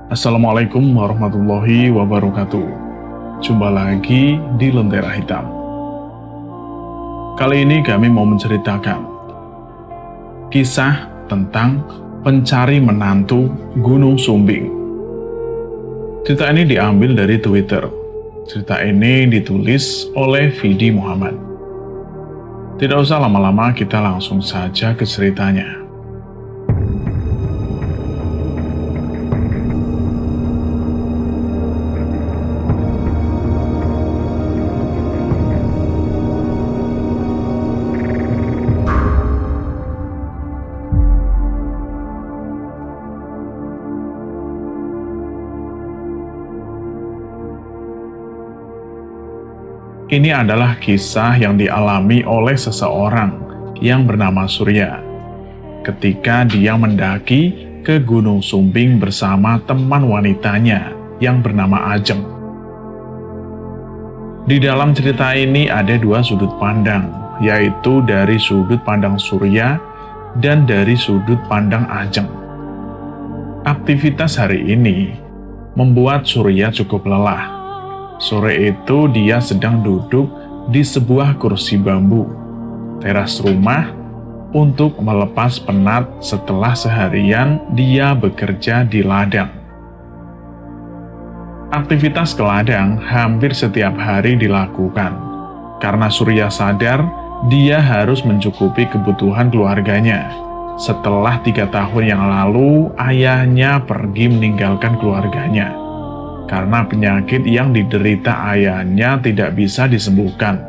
Assalamualaikum warahmatullahi wabarakatuh. Jumpa lagi di Lentera Hitam. Kali ini kami mau menceritakan kisah tentang pencari menantu Gunung Sumbing. Cerita ini diambil dari Twitter. Cerita ini ditulis oleh Vidi Muhammad. Tidak usah lama-lama, kita langsung saja ke ceritanya. Ini adalah kisah yang dialami oleh seseorang yang bernama Surya ketika dia mendaki ke Gunung Sumbing bersama teman wanitanya yang bernama Ajeng. Di dalam cerita ini ada dua sudut pandang, yaitu dari sudut pandang Surya dan dari sudut pandang Ajeng. Aktivitas hari ini membuat Surya cukup lelah. Sore itu dia sedang duduk di sebuah kursi bambu teras rumah untuk melepas penat setelah seharian dia bekerja di ladang. Aktivitas ke ladang hampir setiap hari dilakukan karena Surya sadar dia harus mencukupi kebutuhan keluarganya. Setelah 3 tahun yang lalu, ayahnya pergi meninggalkan keluarganya karena penyakit yang diderita ayahnya tidak bisa disembuhkan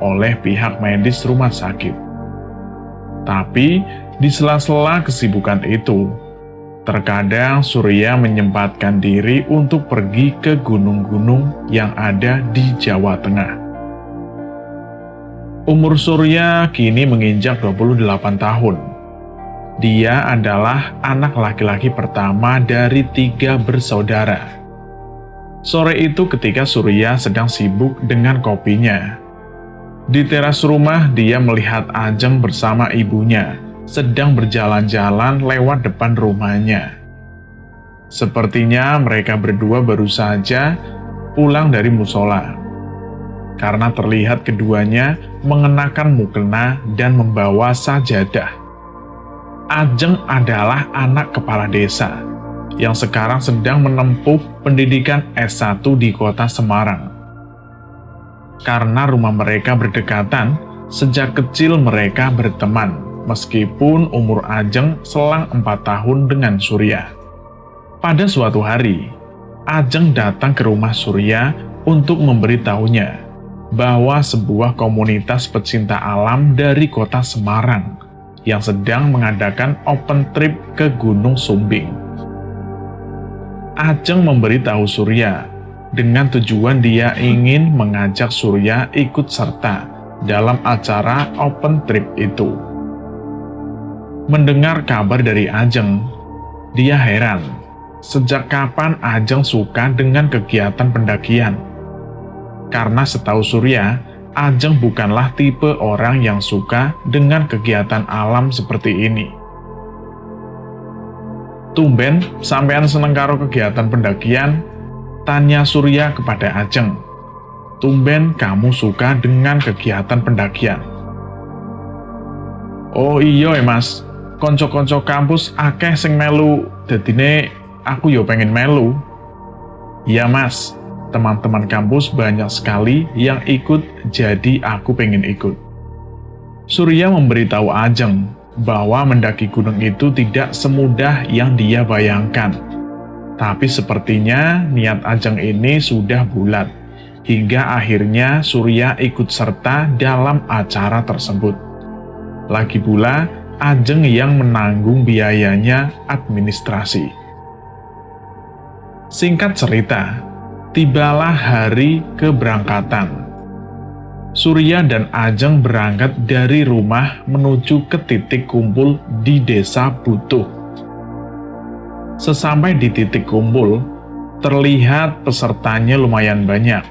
oleh pihak medis rumah sakit. Tapi di sela-sela kesibukan itu, terkadang Surya menyempatkan diri untuk pergi ke gunung-gunung yang ada di Jawa Tengah. Umur Surya kini menginjak 28 tahun. Dia adalah anak laki-laki pertama dari 3 bersaudara. Sore itu ketika Surya sedang sibuk dengan kopinya, di teras rumah dia melihat Ajeng bersama ibunya sedang berjalan-jalan lewat depan rumahnya. Sepertinya mereka berdua baru saja pulang dari musola, karena terlihat keduanya mengenakan mukena dan membawa sajadah. Ajeng adalah anak kepala desa yang sekarang sedang menempuh pendidikan S1 di kota Semarang. Karena rumah mereka berdekatan, sejak kecil mereka berteman, meskipun umur Ajeng selang 4 tahun dengan Surya. Pada suatu hari, Ajeng datang ke rumah Surya untuk memberitahunya bahwa sebuah komunitas pecinta alam dari kota Semarang yang sedang mengadakan open trip ke Gunung Sumbing. Ajeng memberitahu Surya dengan tujuan dia ingin mengajak Surya ikut serta dalam acara open trip itu. Mendengar kabar dari Ajeng, dia heran sejak kapan Ajeng suka dengan kegiatan pendakian. Karena setahu Surya, Ajeng bukanlah tipe orang yang suka dengan kegiatan alam seperti ini. "Tumben, sampean seneng karo kegiatan pendakian?" tanya Surya kepada Ajeng. "Tumben kamu suka dengan kegiatan pendakian?" "Oh iya mas, konco-konco kampus akeh sing melu, dadine aku yo pengen melu." "Iya mas, teman-teman kampus banyak sekali yang ikut, jadi aku pengen ikut." Surya memberitahu Ajeng bahwa mendaki gunung itu tidak semudah yang dia bayangkan. Tapi sepertinya niat Ajeng ini sudah bulat, hingga akhirnya Surya ikut serta dalam acara tersebut. Lagi pula, Ajeng yang menanggung biayanya administrasi. Singkat cerita, tibalah hari keberangkatan. Surya dan Ajeng berangkat dari rumah menuju ke titik kumpul di Desa Butuh. Sesampai di titik kumpul, terlihat pesertanya lumayan banyak.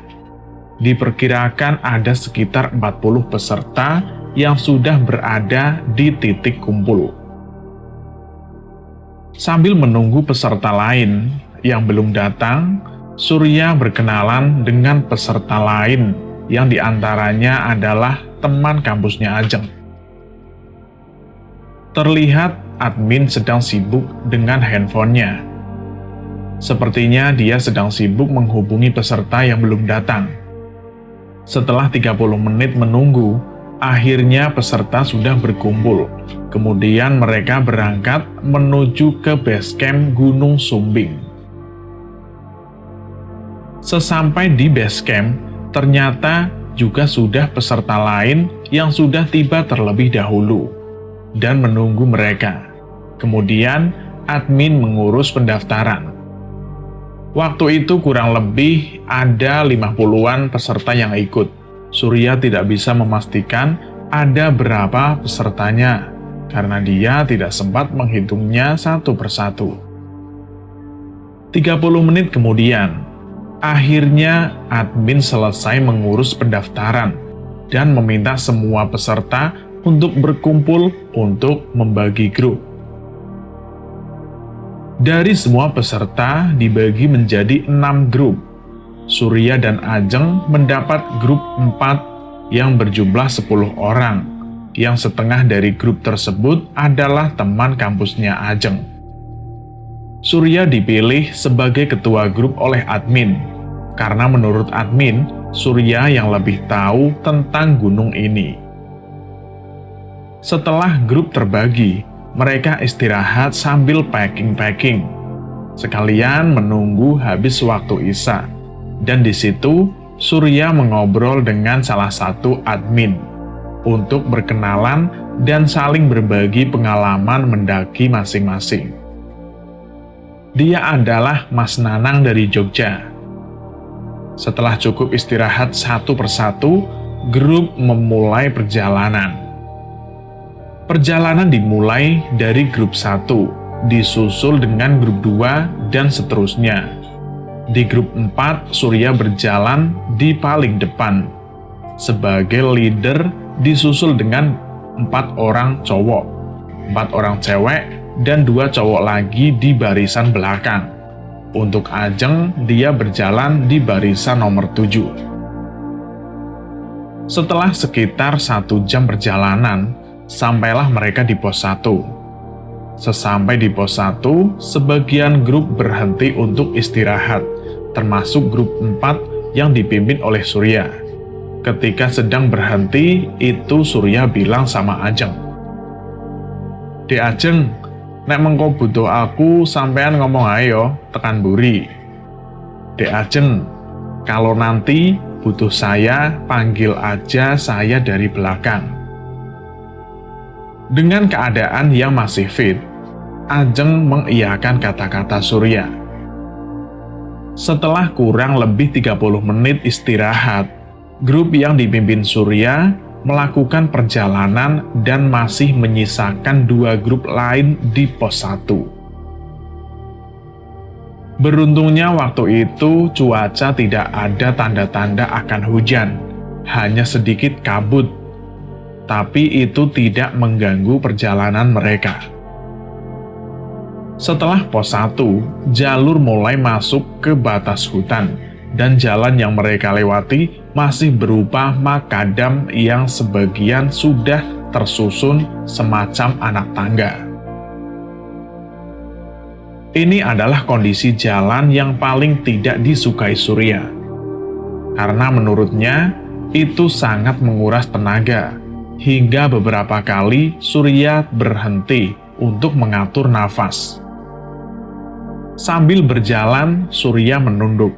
Diperkirakan ada sekitar 40 peserta yang sudah berada di titik kumpul. Sambil menunggu peserta lain, yang belum datang, Surya berkenalan dengan peserta lain yang diantaranya adalah teman kampusnya Ajeng. Terlihat admin sedang sibuk dengan handphonenya. Sepertinya dia sedang sibuk menghubungi peserta yang belum datang. Setelah 30 menit menunggu, akhirnya peserta sudah berkumpul. Kemudian mereka berangkat menuju ke base camp Gunung Sumbing. Sesampai di base camp, ternyata juga sudah peserta lain yang sudah tiba terlebih dahulu dan menunggu mereka. Kemudian admin mengurus pendaftaran. Waktu itu kurang lebih ada 50-an peserta yang ikut. Surya tidak bisa memastikan ada berapa pesertanya, karena dia tidak sempat menghitungnya satu persatu. 30 menit kemudian, akhirnya admin selesai mengurus pendaftaran dan meminta semua peserta untuk berkumpul untuk membagi grup. Dari semua peserta dibagi menjadi 6 grup. Surya dan Ajeng mendapat grup 4 yang berjumlah 10 orang. Yang setengah dari grup tersebut adalah teman kampusnya Ajeng. Surya dipilih sebagai ketua grup oleh admin, karena menurut admin, Surya yang lebih tahu tentang gunung ini. Setelah grup terbagi, mereka istirahat sambil packing-packing, sekalian menunggu habis waktu Isya. Dan di situ, Surya mengobrol dengan salah satu admin untuk berkenalan dan saling berbagi pengalaman mendaki masing-masing. Dia adalah Mas Nanang dari Jogja. Setelah cukup istirahat satu persatu, grup memulai perjalanan. Perjalanan dimulai dari grup 1, disusul dengan grup 2, dan seterusnya. Di grup 4, Surya berjalan di paling depan sebagai leader, disusul dengan 4 orang cowok, 4 orang cewek, dan 2 cowok lagi di barisan belakang. Untuk Ajeng, dia berjalan di barisan nomor 7. Setelah sekitar 1 jam perjalanan, sampailah mereka di pos 1. Sesampai di pos 1, sebagian grup berhenti untuk istirahat, termasuk grup 4 yang dipimpin oleh Surya. Ketika sedang berhenti, itu Surya bilang sama Ajeng, "Dek Ajeng, nek mengko butuh aku, sampean ngomong ayo, tekan buri. Dek Ajeng, kalau nanti butuh saya, panggil aja saya dari belakang." Dengan keadaan yang masih fit, Ajeng mengiyakan kata-kata Surya. Setelah kurang lebih 30 menit istirahat, grup yang dipimpin Surya melakukan perjalanan dan masih menyisakan 2 grup lain di pos 1. Beruntungnya waktu itu cuaca tidak ada tanda-tanda akan hujan, hanya sedikit kabut. Tapi itu tidak mengganggu perjalanan mereka. Setelah pos 1, jalur mulai masuk ke batas hutan, dan jalan yang mereka lewati masih berupa makadam yang sebagian sudah tersusun semacam anak tangga. Ini adalah kondisi jalan yang paling tidak disukai Surya, karena menurutnya itu sangat menguras tenaga, hingga beberapa kali Surya berhenti untuk mengatur nafas. Sambil berjalan, Surya menunduk.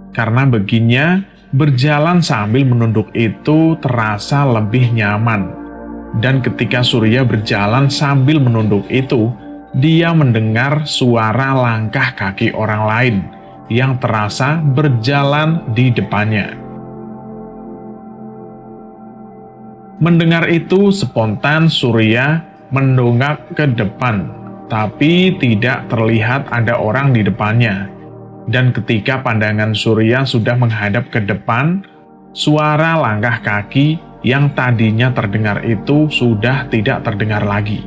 Karena baginya, berjalan sambil menunduk itu terasa lebih nyaman. Dan ketika Surya berjalan sambil menunduk itu, dia mendengar suara langkah kaki orang lain yang terasa berjalan di depannya. Mendengar itu, spontan Surya mendongak ke depan, tapi tidak terlihat ada orang di depannya. Dan ketika pandangan Surya sudah menghadap ke depan, suara langkah kaki yang tadinya terdengar itu sudah tidak terdengar lagi.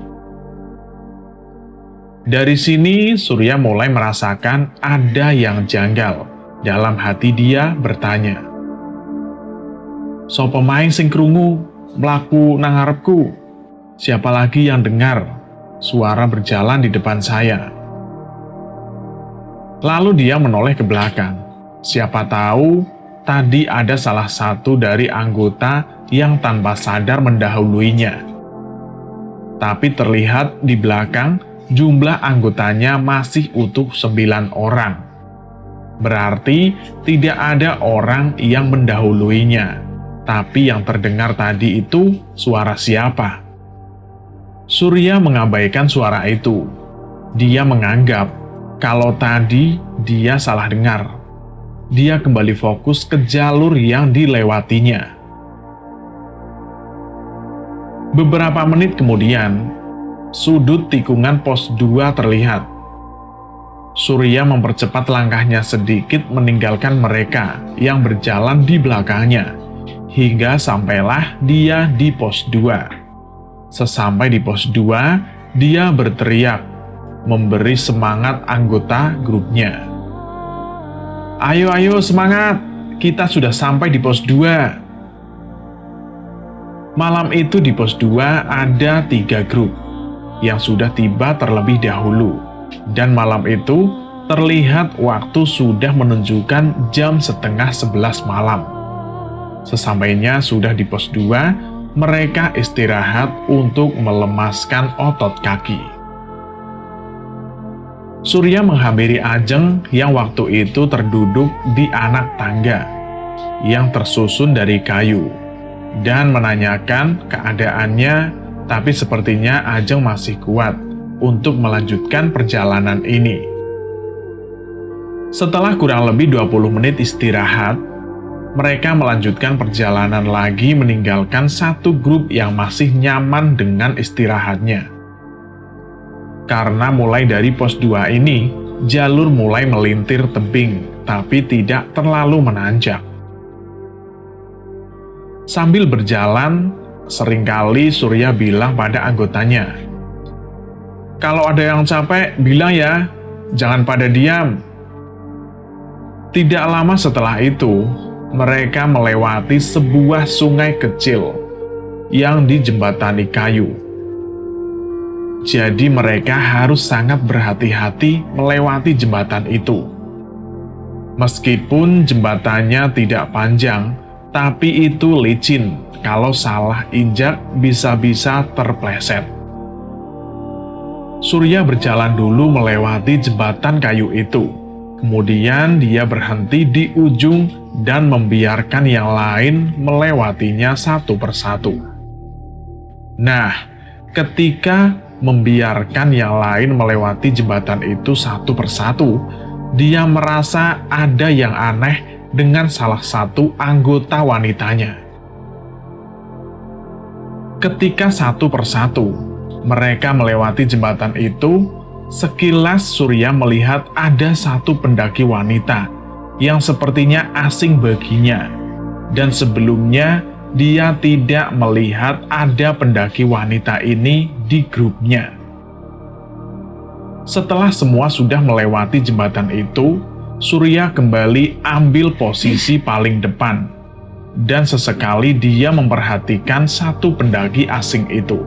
Dari sini, Surya mulai merasakan ada yang janggal. Dalam hati dia bertanya, "Sopo maing sing krungu mlaku nang ngarepku? Siapa lagi yang dengar suara berjalan di depan saya?" Lalu dia menoleh ke belakang. Siapa tahu tadi ada salah satu dari anggota yang tanpa sadar mendahuluinya. Tapi terlihat di belakang jumlah anggotanya masih utuh 9 orang. Berarti tidak ada orang yang mendahuluinya. Tapi yang terdengar tadi itu suara siapa? Surya mengabaikan suara itu. Dia menganggap kalau tadi dia salah dengar. Dia kembali fokus ke jalur yang dilewatinya. Beberapa menit kemudian, sudut tikungan pos 2 terlihat. Surya mempercepat langkahnya sedikit meninggalkan mereka yang berjalan di belakangnya, hingga sampailah dia di pos 2. Sesampai di pos 2, dia berteriak, memberi semangat anggota grupnya. "Ayo, ayo, semangat! Kita sudah sampai di pos 2. Malam itu di pos 2 ada 3 grup yang sudah tiba terlebih dahulu. Dan malam itu terlihat waktu sudah menunjukkan jam setengah 11 malam. Sesampainya sudah di pos 2, mereka istirahat untuk melemaskan otot kaki. Surya menghampiri Ajeng yang waktu itu terduduk di anak tangga yang tersusun dari kayu dan menanyakan keadaannya, tapi sepertinya Ajeng masih kuat untuk melanjutkan perjalanan ini. Setelah kurang lebih 20 menit istirahat, mereka melanjutkan perjalanan lagi meninggalkan satu grup yang masih nyaman dengan istirahatnya. Karena mulai dari pos 2 ini, jalur mulai melintir tebing, tapi tidak terlalu menanjak. Sambil berjalan, seringkali Surya bilang pada anggotanya, "Kalau ada yang capek, bilang ya, jangan pada diam." Tidak lama setelah itu, mereka melewati sebuah sungai kecil yang dijembatani kayu. Jadi mereka harus sangat berhati-hati melewati jembatan itu. Meskipun jembatannya tidak panjang, tapi itu licin. Kalau salah injak, bisa-bisa terpleset. Surya berjalan dulu melewati jembatan kayu itu. Kemudian dia berhenti di ujung dan membiarkan yang lain melewatinya satu persatu. Nah, ketika membiarkan yang lain melewati jembatan itu satu persatu, dia merasa ada yang aneh dengan salah satu anggota wanitanya. Ketika satu persatu mereka melewati jembatan itu, sekilas Surya melihat ada satu pendaki wanita yang sepertinya asing baginya, dan sebelumnya dia tidak melihat ada pendaki wanita ini di grupnya. Setelah semua sudah melewati jembatan itu, Surya kembali ambil posisi paling depan, dan sesekali dia memperhatikan satu pendaki asing itu.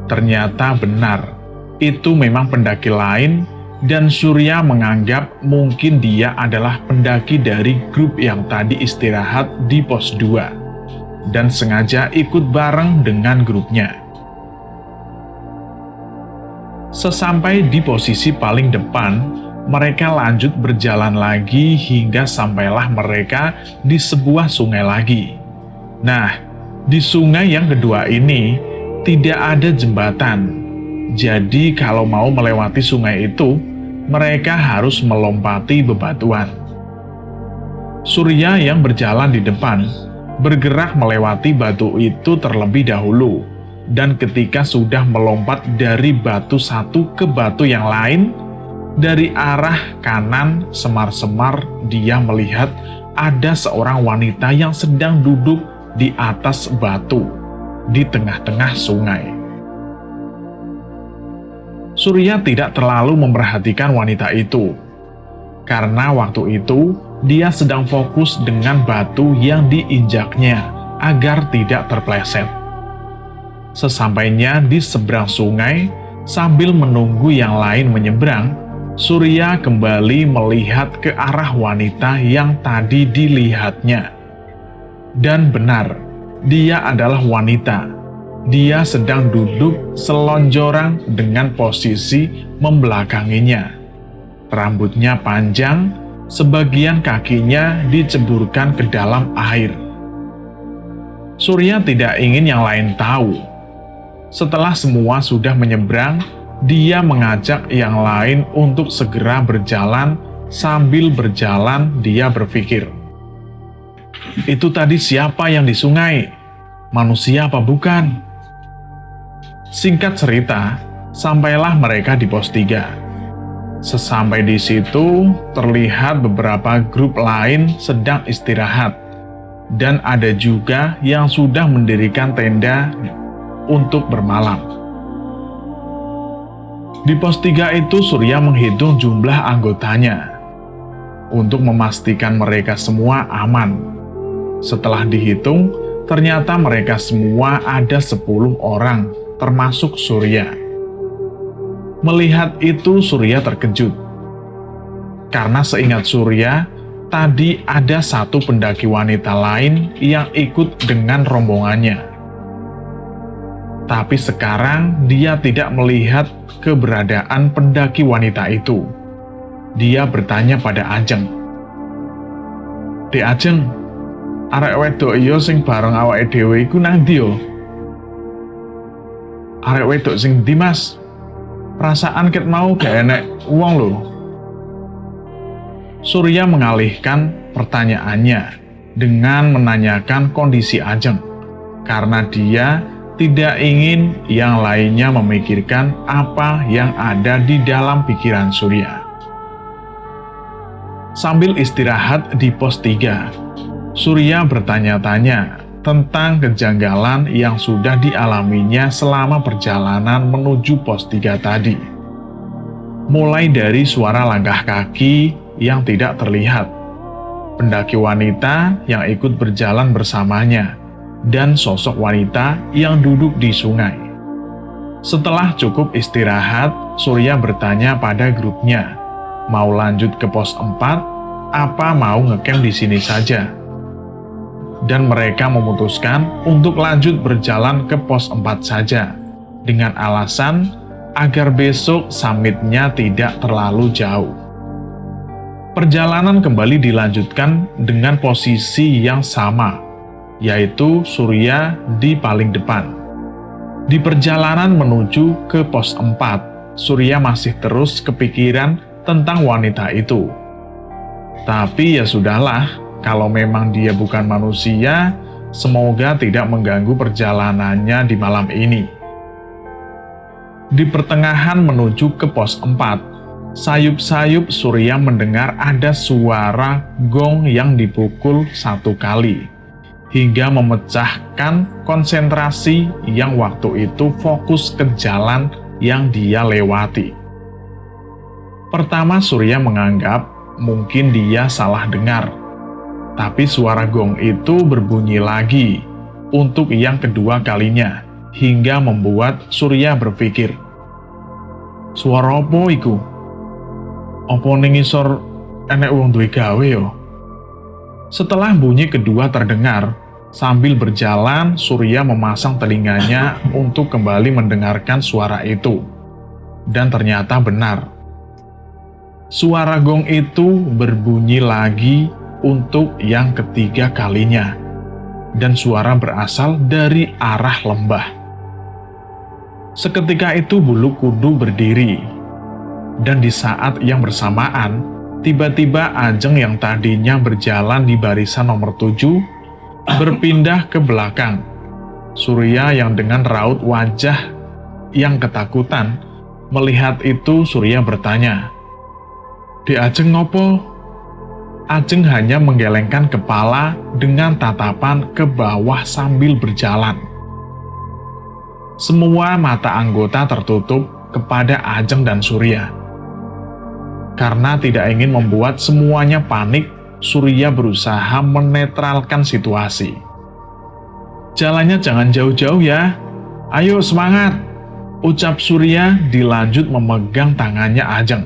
Ternyata benar, itu memang pendaki lain, dan Surya menganggap mungkin dia adalah pendaki dari grup yang tadi istirahat di pos 2 dan sengaja ikut bareng dengan grupnya. Sesampai di posisi paling depan, mereka lanjut berjalan lagi hingga sampailah mereka di sebuah sungai lagi. Nah, di sungai yang kedua ini tidak ada jembatan. Jadi kalau mau melewati sungai itu, mereka harus melompati bebatuan. Surya yang berjalan di depan bergerak melewati batu itu terlebih dahulu, dan ketika sudah melompat dari batu satu ke batu yang lain, dari arah kanan semar-semar dia melihat ada seorang wanita yang sedang duduk di atas batu di tengah-tengah sungai. Surya tidak terlalu memperhatikan wanita itu, karena waktu itu dia sedang fokus dengan batu yang diinjaknya agar tidak terpleset. Sesampainya di seberang sungai, sambil menunggu yang lain menyeberang, Surya kembali melihat ke arah wanita yang tadi dilihatnya. Dan benar, dia adalah wanita. Dia sedang duduk selonjoran dengan posisi membelakanginya. Rambutnya panjang, sebagian kakinya diceburkan ke dalam air. Surya tidak ingin yang lain tahu. Setelah semua sudah menyeberang, dia mengajak yang lain untuk segera berjalan. Sambil berjalan, dia berpikir, "Itu tadi siapa yang di sungai? Manusia apa bukan?" Singkat cerita, sampailah mereka di pos 3. Sesampai di situ, terlihat beberapa grup lain sedang istirahat, dan ada juga yang sudah mendirikan tenda untuk bermalam. Di pos 3 itu Surya menghitung jumlah anggotanya untuk memastikan mereka semua aman. Setelah dihitung, ternyata mereka semua ada 10 orang, termasuk Surya. Melihat itu Surya terkejut, karena seingat Surya, tadi ada satu pendaki wanita lain yang ikut dengan rombongannya. Tapi sekarang dia tidak melihat keberadaan pendaki wanita itu. Dia bertanya pada Ajeng, "Dek Ajeng, arek wedok iyo sing bareng awake dhewe iku nang ndi yo?" "Arek wedok sing ndi, Mas? Perasaan ket mau gak enek wong lho." Surya mengalihkan pertanyaannya dengan menanyakan kondisi Ajeng, karena dia tidak ingin yang lainnya memikirkan apa yang ada di dalam pikiran Surya. Sambil istirahat di pos 3, Surya bertanya-tanya tentang kejanggalan yang sudah dialaminya selama perjalanan menuju pos 3 tadi. Mulai dari suara langkah kaki yang tidak terlihat, pendaki wanita yang ikut berjalan bersamanya, dan sosok wanita yang duduk di sungai. Setelah cukup istirahat, Surya bertanya pada grupnya, mau lanjut ke pos 4, apa mau ngecamp di sini saja? Dan mereka memutuskan untuk lanjut berjalan ke pos 4 saja, dengan alasan agar besok summitnya tidak terlalu jauh. Perjalanan kembali dilanjutkan dengan posisi yang sama, yaitu Surya di paling depan. Di perjalanan menuju ke pos 4, Surya masih terus kepikiran tentang wanita itu. Tapi ya sudahlah, kalau memang dia bukan manusia, semoga tidak mengganggu perjalanannya di malam ini. Di pertengahan menuju ke pos 4, sayup-sayup Surya mendengar ada suara gong yang dipukul 1 kali, hingga memecahkan konsentrasi yang waktu itu fokus ke jalan yang dia lewati. Pertama Surya menganggap mungkin dia salah dengar. Tapi suara gong itu berbunyi lagi untuk yang kedua kalinya, hingga membuat Surya berpikir, "Suara apa iku? Apa ning ngisor enek wong duwe gawe yo?" Setelah bunyi kedua terdengar, sambil berjalan Surya memasang telinganya untuk kembali mendengarkan suara itu. Dan ternyata benar. Suara gong itu berbunyi lagi untuk yang ketiga kalinya, dan suara berasal dari arah lembah. Seketika itu bulu kudu berdiri, dan di saat yang bersamaan, tiba-tiba Ajeng yang tadinya berjalan di barisan nomor 7, berpindah ke belakang. Surya yang dengan raut wajah yang ketakutan, melihat itu Surya bertanya, "Dek Ajeng ngopo?" Ajeng hanya menggelengkan kepala dengan tatapan ke bawah sambil berjalan. Semua mata anggota tertutup kepada Ajeng dan Surya. Karena tidak ingin membuat semuanya panik, Surya berusaha menetralkan situasi. "Jalannya jangan jauh-jauh ya. Ayo semangat," ucap Surya dilanjut memegang tangannya Ajeng.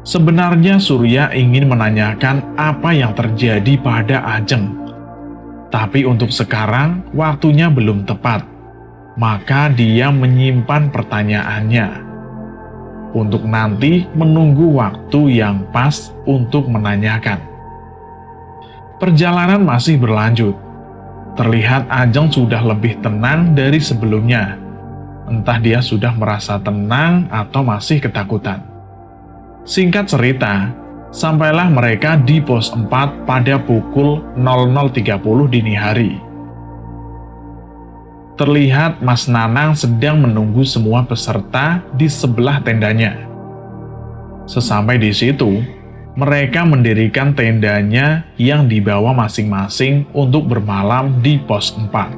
Sebenarnya Surya ingin menanyakan apa yang terjadi pada Ajeng. Tapi untuk sekarang waktunya belum tepat. Maka dia menyimpan pertanyaannya untuk nanti menunggu waktu yang pas untuk menanyakan. Perjalanan masih berlanjut. Terlihat Ajeng sudah lebih tenang dari sebelumnya. Entah dia sudah merasa tenang atau masih ketakutan. Singkat cerita, sampailah mereka di pos 4 pada pukul 00.30 dini hari. Terlihat Mas Nanang sedang menunggu semua peserta di sebelah tendanya. Sesampai di situ, mereka mendirikan tendanya yang dibawa masing-masing untuk bermalam di pos 4.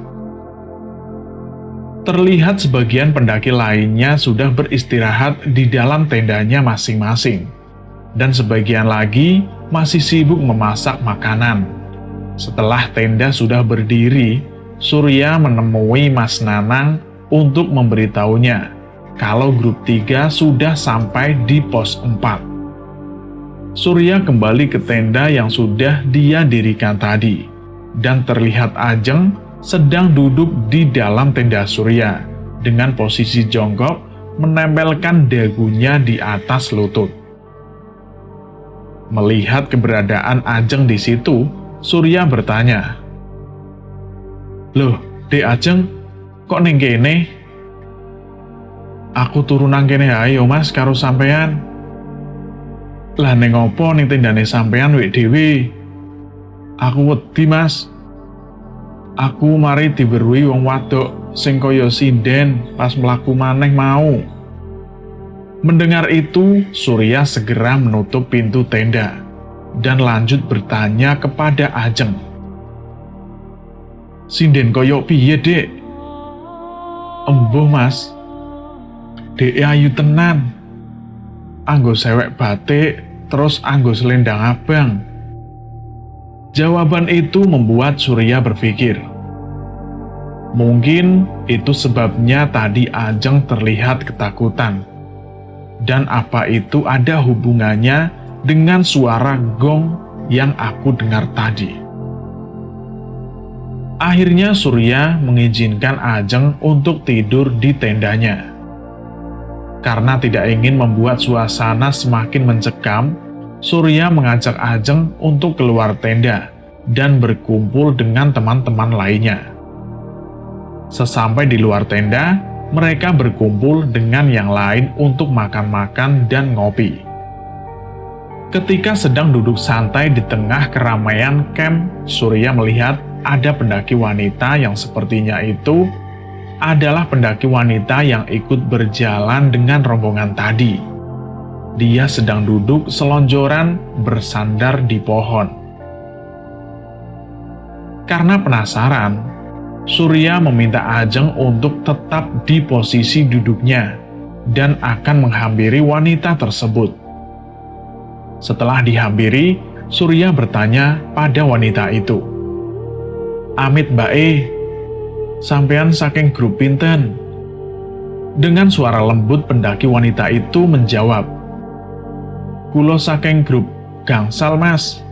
Terlihat sebagian pendaki lainnya sudah beristirahat di dalam tendanya masing-masing, dan sebagian lagi masih sibuk memasak makanan. Setelah tenda sudah berdiri, Surya menemui Mas Nanang untuk memberitahunya kalau grup 3 sudah sampai di pos 4. Surya kembali ke tenda yang sudah dia dirikan tadi, dan terlihat Ajeng sedang duduk di dalam tenda Surya dengan posisi jongkok menempelkan dagunya di atas lutut. Melihat keberadaan Ajeng di situ, Surya bertanya, "Loh, Dek Ajeng, kok ning kene?" "Aku turun nang kene ae yo Mas karo sampean." "Lah ning opo ning tendane sampean wek dhewe?" "Aku wedi Mas. Aku mari diweruhi wong wadok sing kaya sinden pas mlaku maneh mau." Mendengar itu, Surya segera menutup pintu tenda dan lanjut bertanya kepada Ajeng, "Sinden koyok piye, Dek?" "Embuh Mas, Dek ayu tenan. Anggo sewek batik, terus anggo selendang abang." Jawaban itu membuat Surya berpikir. Mungkin itu sebabnya tadi Ajeng terlihat ketakutan. Dan apa itu ada hubungannya dengan suara gong yang aku dengar tadi? Akhirnya Surya mengizinkan Ajeng untuk tidur di tendanya. Karena tidak ingin membuat suasana semakin mencekam, Surya mengajak Ajeng untuk keluar tenda dan berkumpul dengan teman-teman lainnya. Sesampai di luar tenda, mereka berkumpul dengan yang lain untuk makan-makan dan ngopi. Ketika sedang duduk santai di tengah keramaian camp, Surya melihat ada pendaki wanita yang sepertinya itu adalah pendaki wanita yang ikut berjalan dengan rombongan tadi. Dia sedang duduk selonjoran bersandar di pohon. Karena penasaran, Surya meminta Ajeng untuk tetap di posisi duduknya dan akan menghampiri wanita tersebut. Setelah dihampiri, Surya bertanya pada wanita itu, "Amit Bae, sampean saking grup pinten?" Dengan suara lembut pendaki wanita itu menjawab, "Kulo saking grup gangsal Mas."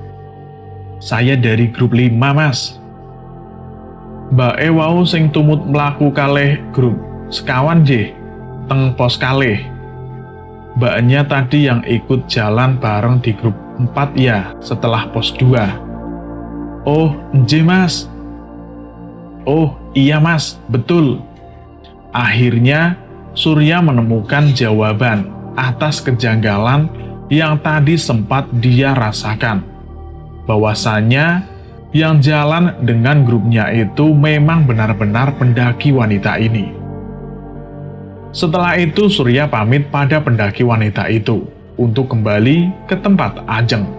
"Saya dari grup 5 Mas." "Mbak wau sing tumut mlaku kalih grup sekawan jih teng pos kalih." "Mbaknya tadi yang ikut jalan bareng di grup 4 ya setelah pos 2. "Oh nggih Mas." "Oh iya Mas, betul." Akhirnya Surya menemukan jawaban atas kejanggalan yang tadi sempat dia rasakan. Bahwasanya yang jalan dengan grupnya itu memang benar-benar pendaki wanita ini. Setelah itu Surya pamit pada pendaki wanita itu untuk kembali ke tempat Ajeng.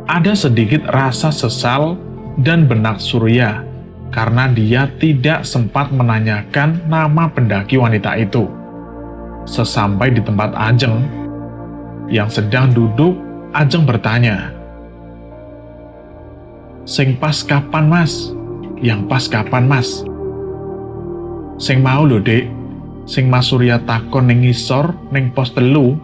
Ada sedikit rasa sesal dan benak Surya karena dia tidak sempat menanyakan nama pendaki wanita itu. Sesampai di tempat Ajeng yang sedang duduk, Ajeng bertanya, "Sing pas kapan, Mas? Yang pas kapan, Mas?" "Sing mau lho, Dek. Sing Mas Surya takon ning ngisor ning pos 3.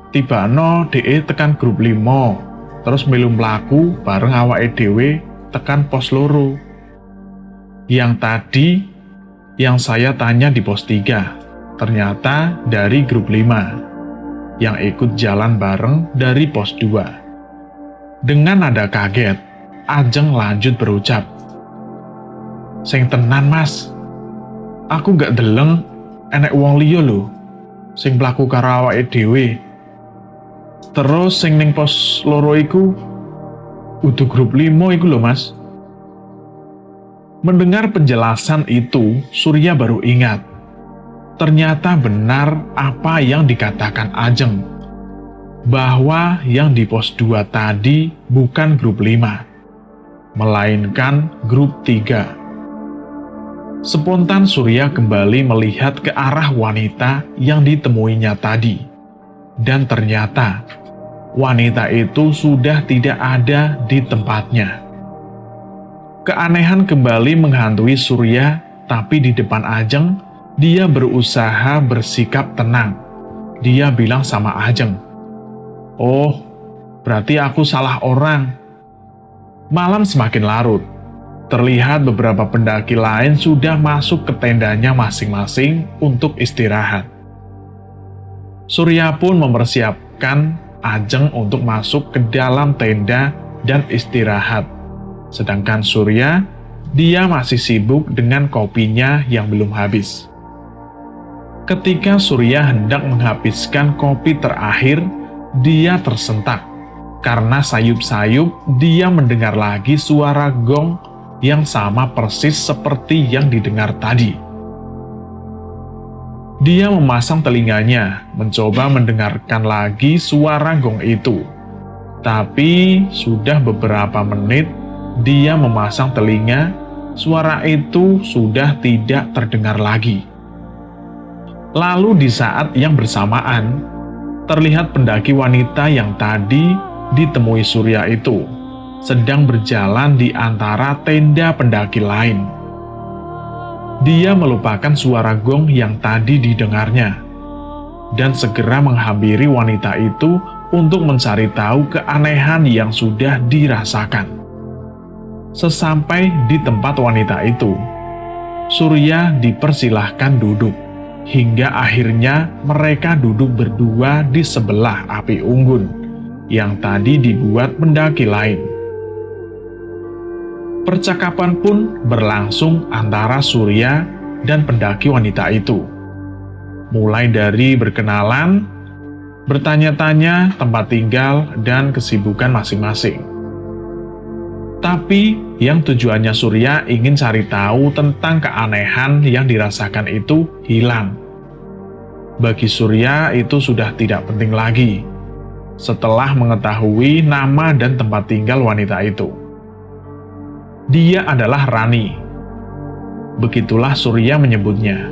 Tibano DE tekan grup 5, terus melu mlaku bareng awake dhewe tekan pos 2. Yang tadi yang saya tanya di pos 3, ternyata dari grup 5, yang ikut jalan bareng dari pos 2. Dengan nada kaget, Ajeng lanjut berucap, "Sing tenan, Mas. Aku gak deleng enek wong liya lho, sing mlaku karo awake dhewe. Terus sing ning pos 2 iku udu grup 5 iku lho, Mas." Mendengar penjelasan itu, Surya baru ingat. Ternyata benar apa yang dikatakan Ajeng, bahwa yang di pos 2 tadi bukan grup 5, melainkan grup 3. Spontan Surya kembali melihat ke arah wanita yang ditemuinya tadi. Dan ternyata wanita itu sudah tidak ada di tempatnya. Keanehan kembali menghantui Surya, tapi di depan Ajeng, dia berusaha bersikap tenang. Dia bilang sama Ajeng, "Oh, berarti aku salah orang." Malam semakin larut. Terlihat beberapa pendaki lain sudah masuk ke tendanya masing-masing untuk istirahat. Surya pun mempersiapkan Ajeng untuk masuk ke dalam tenda dan istirahat. Sedangkan Surya, dia masih sibuk dengan kopinya yang belum habis. Ketika Surya hendak menghabiskan kopi terakhir, dia tersentak. Karena sayup-sayup, dia mendengar lagi suara gong yang sama persis seperti yang didengar tadi. Dia memasang telinganya, mencoba mendengarkan lagi suara gong itu. Tapi sudah beberapa menit dia memasang telinga, suara itu sudah tidak terdengar lagi. Lalu di saat yang bersamaan, terlihat pendaki wanita yang tadi ditemui Surya itu sedang berjalan di antara tenda pendaki lain. Dia melupakan suara gong yang tadi didengarnya dan segera menghampiri wanita itu untuk mencari tahu keanehan yang sudah dirasakan. Sesampai di tempat wanita itu, Surya dipersilahkan duduk, hingga akhirnya mereka duduk berdua di sebelah api unggun yang tadi dibuat pendaki lain. Percakapan pun berlangsung antara Surya dan pendaki wanita itu. Mulai dari berkenalan, bertanya-tanya tempat tinggal dan kesibukan masing-masing. Tapi yang tujuannya Surya ingin cari tahu tentang keanehan yang dirasakan itu hilang. Bagi Surya itu sudah tidak penting lagi setelah mengetahui nama dan tempat tinggal wanita itu. Dia adalah Rani. Begitulah Surya menyebutnya.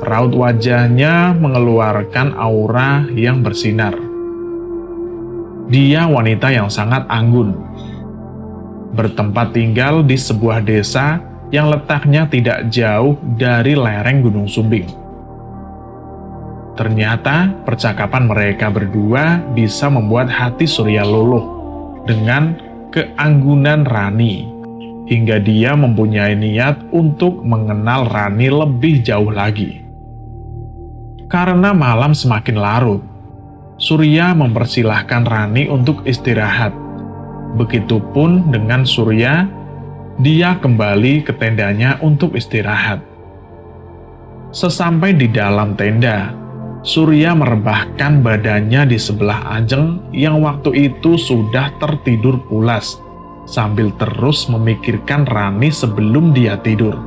Raut wajahnya mengeluarkan aura yang bersinar. Dia wanita yang sangat anggun. Bertempat tinggal di sebuah desa yang letaknya tidak jauh dari lereng Gunung Sumbing. Ternyata percakapan mereka berdua bisa membuat hati Surya luluh dengan keanggunan Rani, hingga dia mempunyai niat untuk mengenal Rani lebih jauh lagi. Karena malam semakin larut, Surya mempersilahkan Rani untuk istirahat. Begitupun dengan Surya, dia kembali ke tendanya untuk istirahat. Sesampai di dalam tenda, Surya merebahkan badannya di sebelah Ajeng yang waktu itu sudah tertidur pulas, sambil terus memikirkan Rani sebelum dia tidur.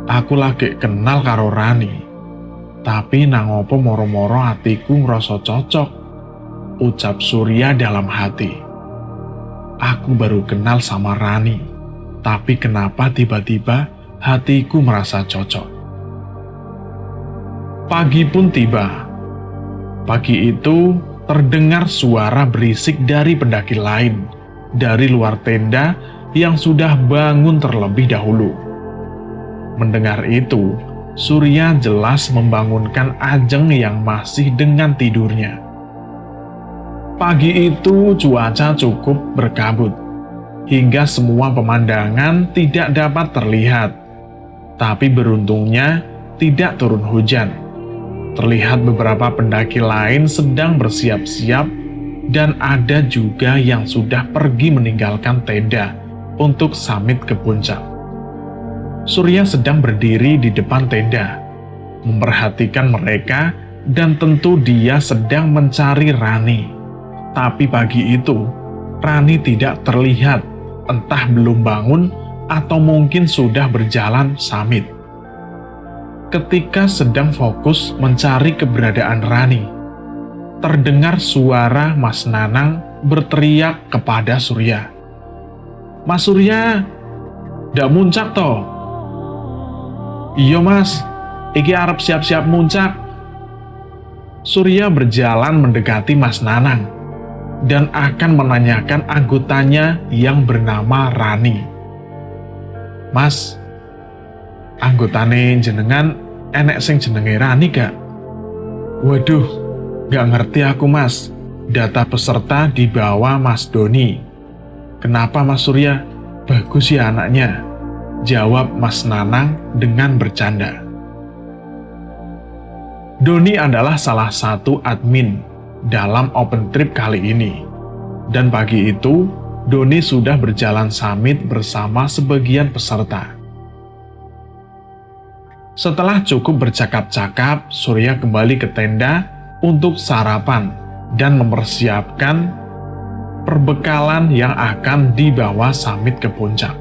"Aku lagi kenal karo Rani, tapi nang opo moro-moro hatiku ngerasa cocok," ucap Surya dalam hati. "Aku baru kenal sama Rani, Tapi kenapa tiba-tiba hatiku merasa cocok. Pagi pun tiba. Pagi itu terdengar suara berisik dari pendaki lain dari luar tenda yang sudah bangun terlebih dahulu. Mendengar itu, Surya jelas membangunkan Ajeng yang masih dengan tidurnya. Pagi itu cuaca cukup berkabut, hingga semua pemandangan tidak dapat terlihat. Tapi beruntungnya tidak turun hujan. Terlihat beberapa pendaki lain sedang bersiap-siap dan ada juga yang sudah pergi meninggalkan tenda untuk summit ke puncak. Surya sedang berdiri di depan tenda, memperhatikan mereka dan tentu dia sedang mencari Rani. Tapi pagi itu, Rani tidak terlihat, entah belum bangun atau mungkin sudah berjalan summit. Ketika sedang fokus mencari keberadaan Rani, terdengar suara Mas Nanang berteriak kepada Surya. "Mas Surya, ndak muncak toh?" "Iya mas, iki arep siap-siap muncak." Surya berjalan mendekati Mas Nanang dan akan menanyakan anggotanya yang bernama Rani. "Mas, anggotane jenengan enek sing jenenge Rani gak?" "Waduh, gak ngerti aku mas. Data peserta dibawa Mas Doni." "Kenapa Mas Surya? Bagus ya anaknya," jawab Mas Nanang dengan bercanda. Doni adalah salah satu admin dalam open trip kali ini. Dan pagi itu, Doni sudah berjalan summit bersama sebagian peserta. Setelah cukup bercakap-cakap, Surya kembali ke tenda untuk sarapan dan mempersiapkan perbekalan yang akan dibawa summit ke puncak.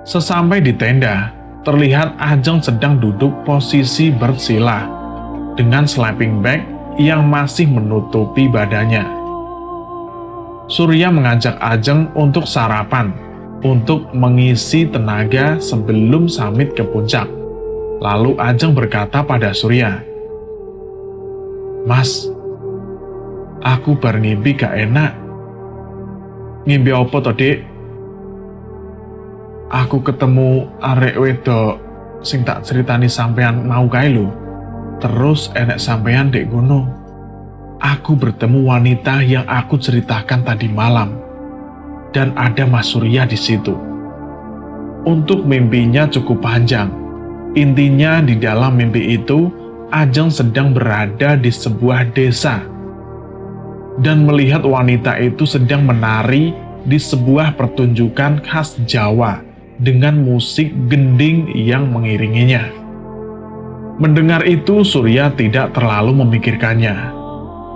Sesampai di tenda, terlihat Ajeng sedang duduk posisi bersila dengan sleeping bag yang masih menutupi badannya. Surya mengajak Ajeng untuk sarapan, untuk mengisi tenaga sebelum summit ke puncak. Lalu Ajeng berkata pada Surya, "Mas, aku bar ngimpi gak enak." "Ngimpi apa toh, Dik?" "Aku ketemu arek wedok sing tak ceritani sampean mau kae lho. Terus enek sampean dek gono. Aku bertemu wanita yang aku ceritakan tadi malam. Dan ada Mas Surya di situ." Untuk mimpinya cukup panjang. Intinya di dalam mimpi itu, Ajeng sedang berada di sebuah desa dan melihat wanita itu sedang menari di sebuah pertunjukan khas Jawa dengan musik gending yang mengiringinya. Mendengar itu, Surya tidak terlalu memikirkannya.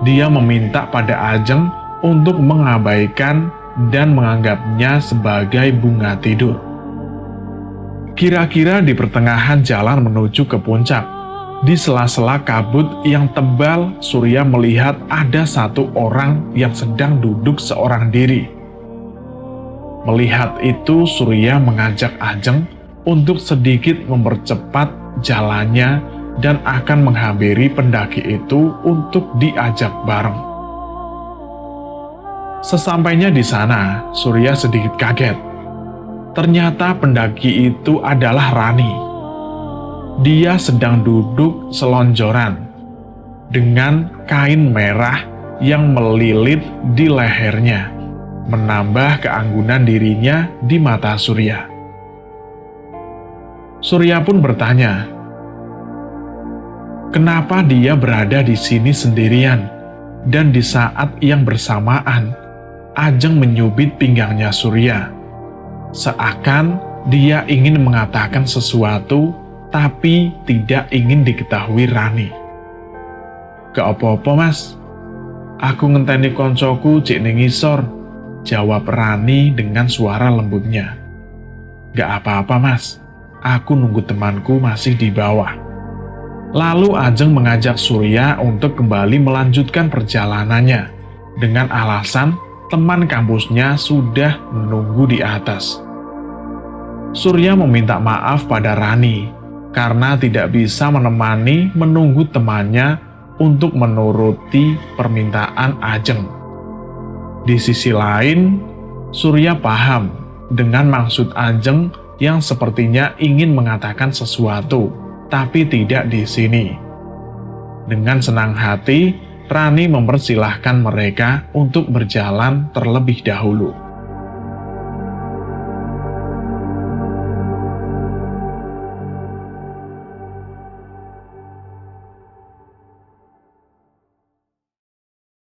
Dia meminta pada Ajeng untuk mengabaikan dan menganggapnya sebagai bunga tidur. Kira-kira di pertengahan jalan menuju ke puncak, di sela-sela kabut yang tebal, Surya melihat ada satu orang yang sedang duduk seorang diri. Melihat itu, Surya mengajak Ajeng untuk sedikit mempercepat jalannya dan akan menghampiri pendaki itu untuk diajak bareng. Sesampainya di sana, Surya sedikit kaget. Ternyata pendaki itu adalah Rani. Dia sedang duduk selonjoran dengan kain merah yang melilit di lehernya, menambah keanggunan dirinya di mata Surya. Surya pun bertanya, kenapa dia berada di sini sendirian, dan di saat yang bersamaan, Ajeng menyubit pinggangnya Surya, seakan dia ingin mengatakan sesuatu, tapi tidak ingin diketahui Rani. "Gak apa-apa mas, aku ngenteni koncoku cik ning ngisor," jawab Rani dengan suara lembutnya. "Gak apa-apa mas, aku nunggu temanku masih di bawah." Lalu Ajeng mengajak Surya untuk kembali melanjutkan perjalanannya dengan alasan teman kampusnya sudah menunggu di atas. Surya meminta maaf pada Rani karena tidak bisa menemani menunggu temannya untuk menuruti permintaan Ajeng. Di sisi lain, Surya paham dengan maksud Ajeng yang sepertinya ingin mengatakan sesuatu, tapi tidak di sini. Dengan senang hati, Rani mempersilahkan mereka untuk berjalan terlebih dahulu.